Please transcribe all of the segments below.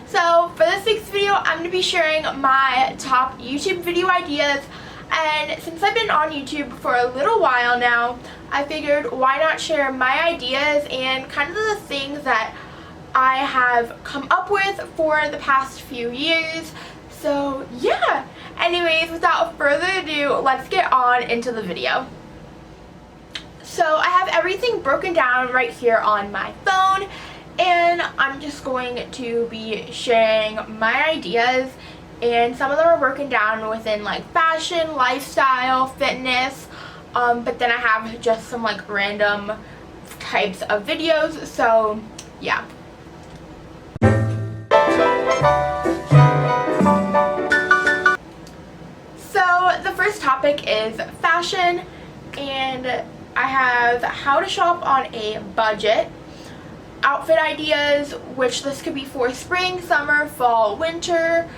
So for this week's video, I'm going to be sharing my top YouTube video ideas, and since I've been on YouTube for a little while now, I figured why not share my ideas and kind of the things that I have come up with for the past few years. So yeah, anyways, without further ado, let's get on into the video. So I have everything broken down right here on my phone, and I'm just going to be sharing my ideas, and some of them are broken down within like fashion, lifestyle, fitness, but then I have just some like random types of videos, so yeah. So the first topic is fashion, and I have how to shop on a budget, outfit ideas, which this could be for spring, summer, fall, winter,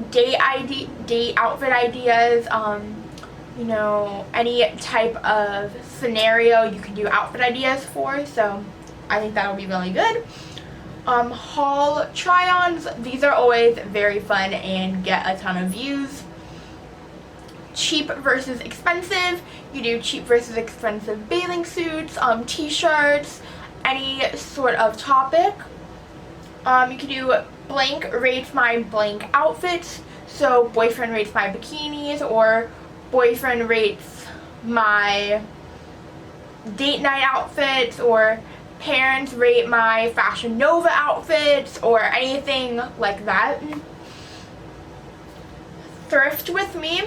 date outfit ideas, you know, any type of scenario you can do outfit ideas for, so I think that'll be really good. Haul try-ons, these are always very fun and get a ton of views. Cheap versus expensive, you do cheap versus expensive bathing suits, t-shirts, any sort of topic. You can do blank rates my blank outfits, so boyfriend rates my bikinis, or boyfriend rates my date night outfits, or parents rate my Fashion Nova outfits, or anything like that. Thrift with me,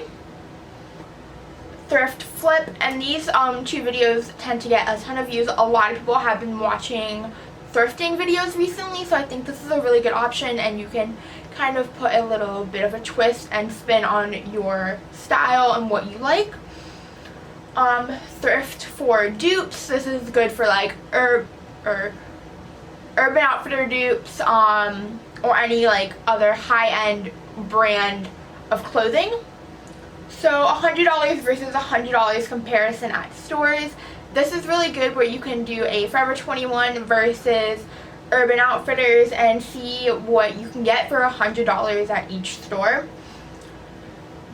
thrift flip, and these two videos tend to get a ton of views. A lot of people have been watching thrifting videos recently, so I think this is a really good option, and you can kind of put a little bit of a twist and spin on your style and what you like. Thrift for dupes, this is good for like Urban Outfitter dupes, or any like other high-end brand of clothing. So $100 versus $100 comparison at stores. This is really good where you can do a Forever 21 versus Urban Outfitters and see what you can get for $100 at each store.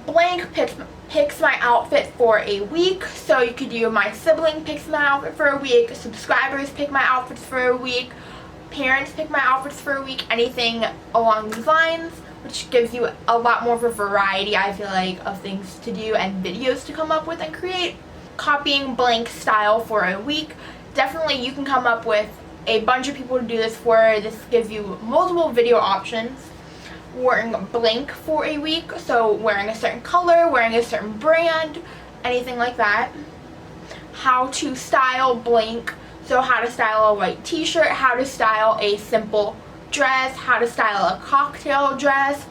Blank picks my outfit for a week, so you could do my sibling picks my outfit for a week, subscribers pick my outfits for a week, parents pick my outfits for a week, anything along these lines, which gives you a lot more of a variety, I feel like, of things to do and videos to come up with and create. Copying blank style for a week, definitely you can come up with a bunch of people to do this for. This gives you multiple video options. Wearing blank for a week, so wearing a certain color, wearing a certain brand, anything like that. How to style blank, so how to style a white t-shirt, how to style a simple dress, how to style a cocktail dress,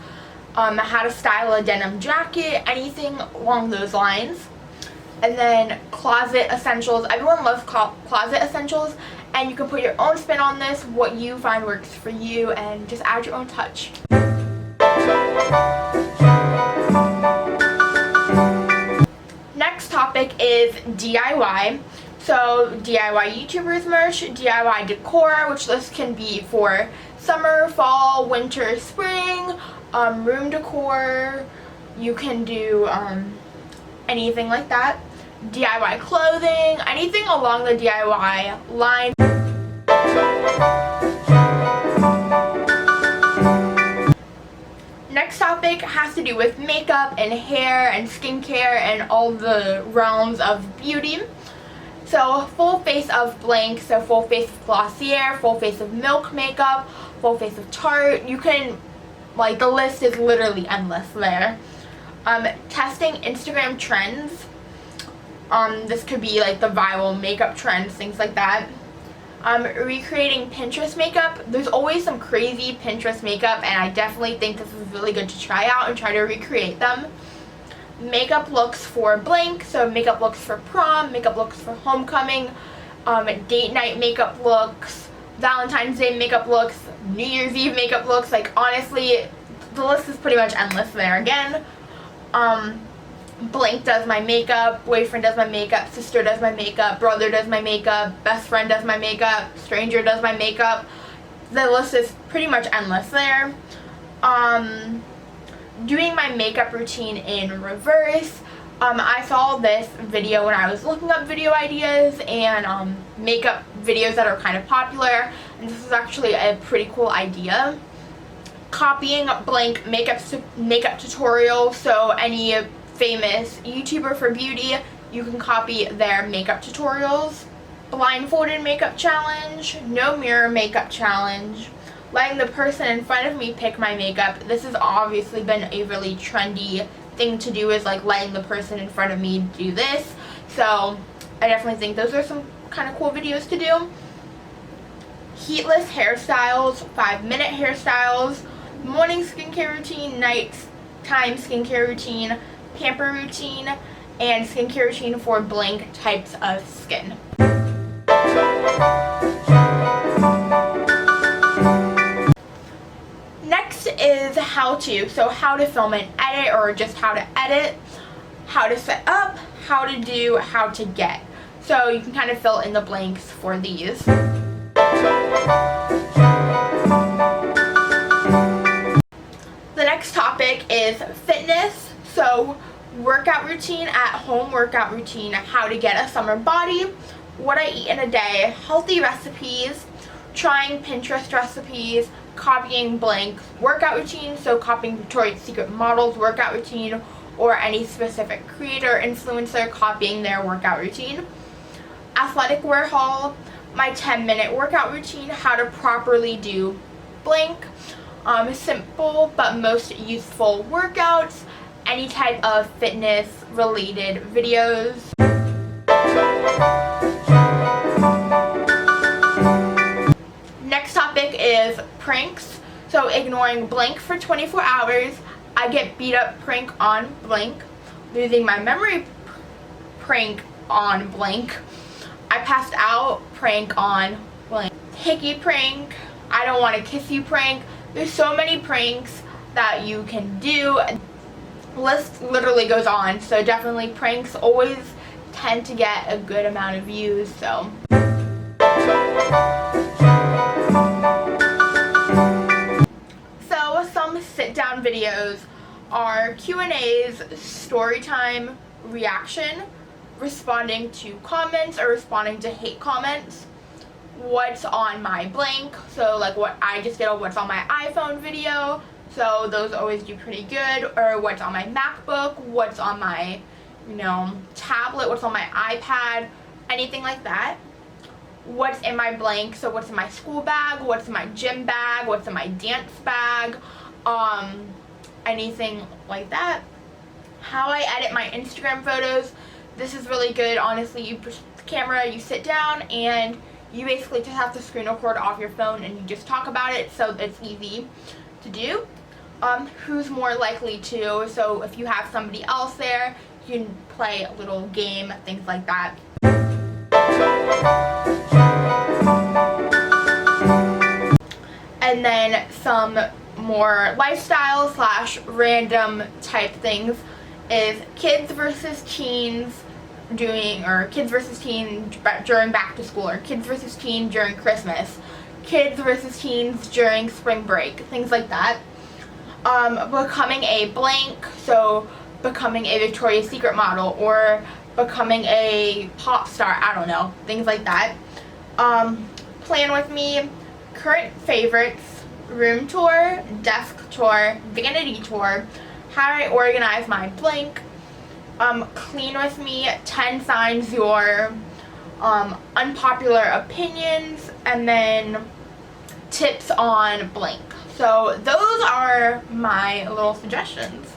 how to style a denim jacket, anything along those lines. And then closet essentials. Everyone loves closet essentials, and you can put your own spin on this, what you find works for you, and just add your own touch. Next topic is DIY. So DIY YouTubers merch, DIY decor, which this can be for summer, fall, winter, spring, room decor. You can do anything like that. DIY clothing, anything along the DIY line. Next topic has to do with makeup and hair and skincare and all the realms of beauty. So full face of blank, so full face of Glossier, full face of Milk makeup, full face of Tarte. You can, like, the list is literally endless there. Testing Instagram trends. This could be like the viral makeup trends, things like that. Recreating Pinterest makeup. There's always some crazy Pinterest makeup, and I definitely think this is really good to try out and try to recreate them. Makeup looks for blank, so makeup looks for prom, makeup looks for homecoming, date night makeup looks, Valentine's Day makeup looks, New Year's Eve makeup looks. Like, honestly, the list is pretty much endless there again. Blank does my makeup, boyfriend does my makeup, sister does my makeup, brother does my makeup, best friend does my makeup, stranger does my makeup. The list is pretty much endless there. doing my makeup routine in reverse. I saw this video when I was looking up video ideas and makeup videos that are kind of popular, and this is actually a pretty cool idea. Copying blank makeup tutorial, so any famous YouTuber for beauty, you can copy their makeup tutorials. Blindfolded makeup challenge, no mirror makeup challenge, letting the person in front of me pick my makeup. This has obviously been a really trendy thing to do, is like letting the person in front of me do this. So I definitely think those are some kind of cool videos to do. Heatless hairstyles, 5-minute hairstyles, morning skincare routine, nighttime skincare routine, pamper routine, and skincare routine for blank types of skin. Next is how to film and edit, or just how to edit, how to set up, how to do, how to get. So you can kind of fill in the blanks for these. The next topic is fitness. So workout routine, at home workout routine, how to get a summer body, what I eat in a day, healthy recipes, trying Pinterest recipes, copying blank workout routine, so copying Victoria's Secret models workout routine, or any specific creator, influencer, copying their workout routine. Athletic wear haul, my 10-minute workout routine, how to properly do blank, simple but most useful workouts, any type of fitness related videos. Next topic is pranks. So ignoring blank for 24 hours, I get beat up prank on blank, losing my memory prank on blank, I passed out prank on blank, hickey prank, I don't want to kiss you prank. There's so many pranks that you can do. List literally goes on, so definitely pranks always tend to get a good amount of views. So some sit down videos are Q&As, story time, reaction, responding to comments or responding to hate comments, what's on my blank, so like what I just did a what's on my iPhone video, so those always do pretty good, or what's on my MacBook, what's on my, tablet, what's on my iPad, anything like that. What's in my blank, so what's in my school bag, what's in my gym bag, what's in my dance bag, anything like that. How I edit my Instagram photos, this is really good. Honestly, you push the camera, you sit down, and you basically just have to screen record off your phone and you just talk about it, so it's easy to do. Who's more likely to, so if you have somebody else there, you can play a little game, things like that. And then some more lifestyle / random type things is kids versus teens kids versus teen during back to school, or kids versus teen during Christmas, kids versus teens during spring break, things like that. Becoming a blank, so becoming a Victoria's Secret model or becoming a pop star, I don't know, things like that. Plan with me, current favorites, room tour, desk tour, vanity tour, how I organize my blank, clean with me, 10 signs your unpopular opinions, and then tips on blank. So those are my little suggestions.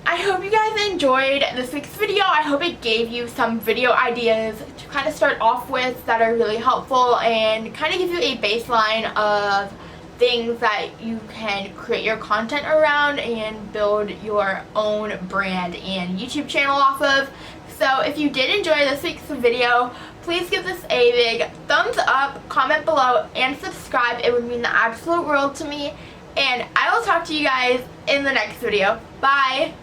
I hope you guys enjoyed this week's video. I hope it gave you some video ideas to kind of start off with that are really helpful and kind of give you a baseline of things that you can create your content around and build your own brand and YouTube channel off of. So if you did enjoy this week's video, please give this a big thumbs up, comment below, and subscribe. It would mean the absolute world to me. And I will talk to you guys in the next video. Bye!